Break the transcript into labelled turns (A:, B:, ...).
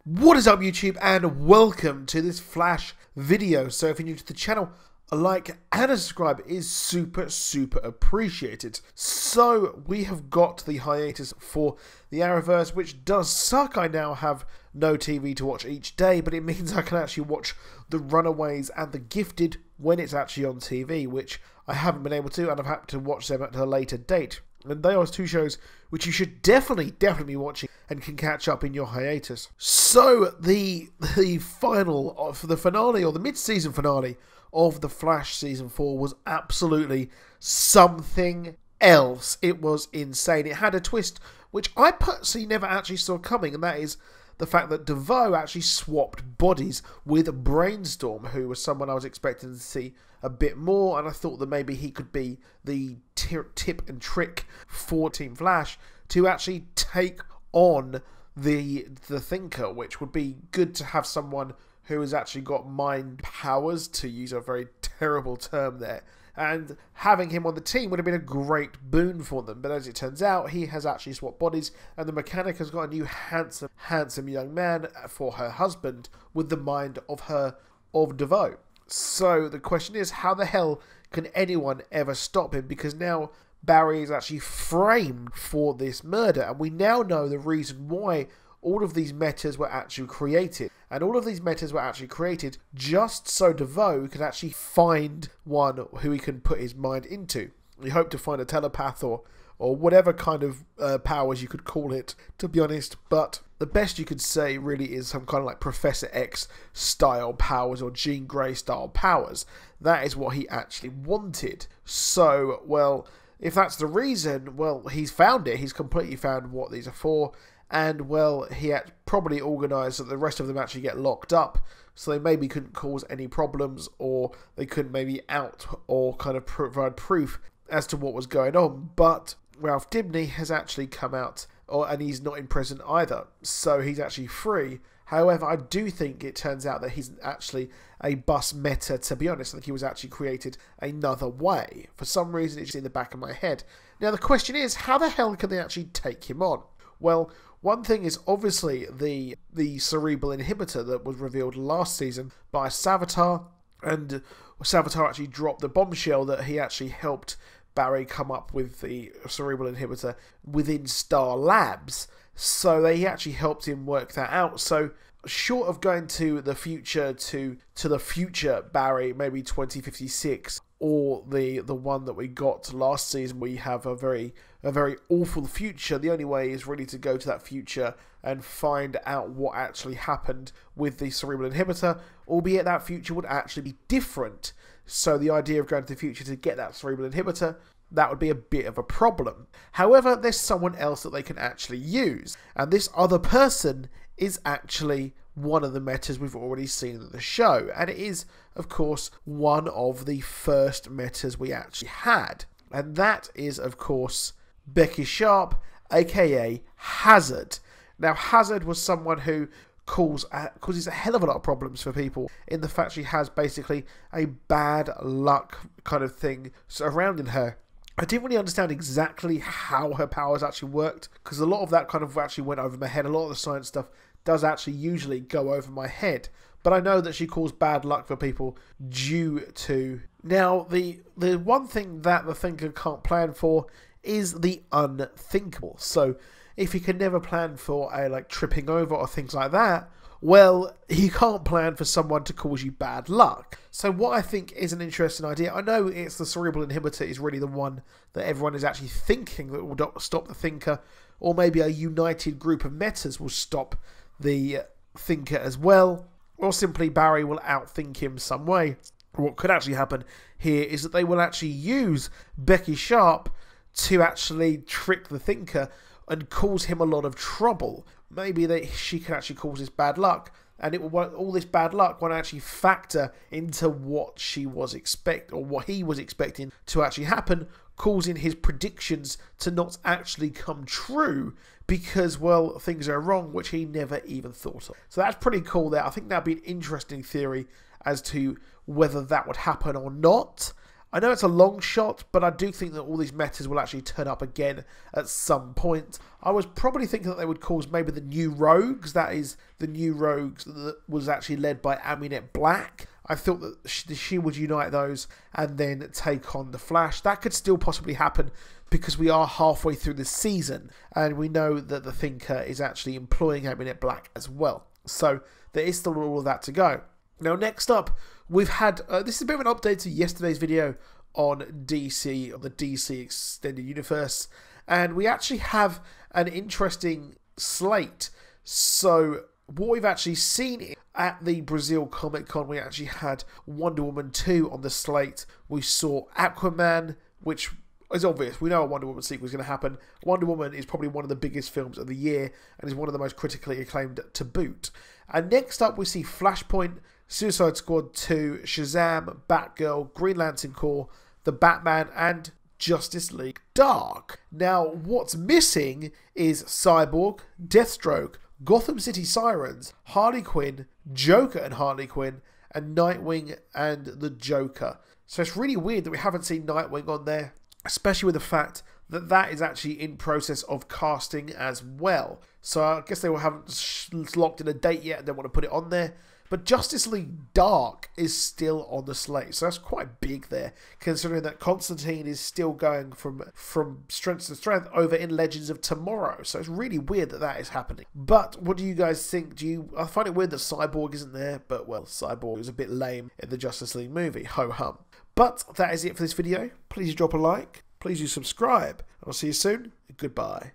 A: What is up, YouTube, and welcome to this Flash video. So if you're new to the channel, a like and a subscribe is super appreciated. So we have got the hiatus for the Arrowverse, which does suck. I now have no TV to watch each day, but it means I can actually watch The Runaways and The Gifted when it's actually on TV, which I haven't been able to, and I've had to watch them at a later date. And they are two shows which you should definitely be watching and can catch up in your hiatus. So the final of the finale, or the mid-season finale of The Flash Season 4 was absolutely something else. It was insane. It had a twist which I personally never actually saw coming, and that is the fact that DeVoe actually swapped bodies with Brainstorm, who was someone I was expecting to see a bit more, and I thought that maybe he could be the tip and trick for Team Flash to actually take on the Thinker, which would be good to have someone who has actually got mind powers, to use a very terrible term there. And having him on the team would have been a great boon for them. But as it turns out, he has actually swapped bodies, and the mechanic has got a new handsome young man for her husband with the mind of DeVoe. So the question is, how the hell can anyone ever stop him? Because now Barry is actually framed for this murder, and we now know the reason why all of these metas were actually created. And all of these metas were actually created just so DeVoe could actually find one who he can put his mind into. We hope to find a telepath or whatever kind of powers you could call it, to be honest. But the best you could say really is some kind of like Professor X style powers or Jean Grey style powers. That is what he actually wanted. So, well, if that's the reason, well, he's found it. He's completely found what these are for. And, well, he had probably organised that the rest of them actually get locked up, so they maybe couldn't cause any problems, or they couldn't maybe out or kind of provide proof as to what was going on. But Ralph Dibny has actually come out, and he's not in prison either, so he's actually free. However, I do think it turns out that he's actually a bus meta, to be honest. I think he was actually created another way. For some reason, it's in the back of my head. Now, the question is, how the hell can they actually take him on? Well, one thing is obviously the cerebral inhibitor that was revealed last season by Savitar, and Savitar actually dropped the bombshell that he actually helped Barry come up with the cerebral inhibitor within Star Labs. So they actually helped him work that out. So short of going to the future, to the future Barry, maybe 2056, or the one that we got last season, we have a very awful future. The only way is really to go to that future and find out what actually happened with the cerebral inhibitor, albeit that future would actually be different. So the idea of going to the future to get that cerebral inhibitor, that would be a bit of a problem. However, there's someone else that they can actually use, and this other person is actually one of the metas we've already seen in the show, and it is, of course, one of the first metas we actually had, and that is, of course, Becky Sharp, aka Hazard. Now, Hazard was someone who causes a hell of a lot of problems for people, in the fact she has basically a bad luck kind of thing surrounding her. I didn't really understand exactly how her powers actually worked, because a lot of that kind of actually went over my head. A lot of the science stuff does actually usually go over my head. But I know that she caused bad luck for people due to... Now, the one thing that the Thinker can't plan for is the unthinkable. So, if he can never plan for a tripping over or things like that, well, he can't plan for someone to cause you bad luck. So what I think is an interesting idea, I know it's the cerebral inhibitor is really the one that everyone is actually thinking that will stop the Thinker, or maybe a united group of metas will stop the Thinker as well, or simply Barry will outthink him some way. What could actually happen here is that they will actually use Becky Sharp to actually trick the Thinker and cause him a lot of trouble. Maybe she can actually cause this bad luck, and all this bad luck won't actually factor into what she was what he was expecting to actually happen, causing his predictions to not actually come true because, well, things are wrong, which he never even thought of. So that's pretty cool there. I think that'd be an interesting theory as to whether that would happen or not. I know it's a long shot, but I do think that all these metas will actually turn up again at some point. I was probably thinking that they would cause maybe the new Rogues, that is, the new Rogues that was actually led by Aminet Black. I thought that she would unite those and then take on the Flash. That could still possibly happen because we are halfway through the season and we know that the Thinker is actually employing Aminet Black as well. So there is still all of that to go. Now next up, we've had, this is a bit of an update to yesterday's video on DC, on the DC Extended Universe, and we actually have an interesting slate. So what we've actually seen at the Brazil Comic Con, we actually had Wonder Woman 2 on the slate. We saw Aquaman, which is obvious. We know a Wonder Woman sequel is going to happen. Wonder Woman is probably one of the biggest films of the year and is one of the most critically acclaimed to boot. And next up we see Flashpoint, Suicide Squad 2, Shazam, Batgirl, Green Lantern Corps, The Batman, and Justice League Dark. Now, what's missing is Cyborg, Deathstroke, Gotham City Sirens, Harley Quinn, Joker and Harley Quinn, and Nightwing and the Joker. So it's really weird that we haven't seen Nightwing on there, especially with the fact that that is actually in process of casting as well. So I guess they haven't locked in a date yet and don't want to put it on there. But Justice League Dark is still on the slate, so that's quite big there, considering that Constantine is still going from strength to strength over in Legends of Tomorrow. So it's really weird that that is happening. But what do you guys think? I find it weird that Cyborg isn't there, but well, Cyborg was a bit lame in the Justice League movie. Ho hum. But that is it for this video. Please drop a like. Please do subscribe. I'll see you soon. Goodbye.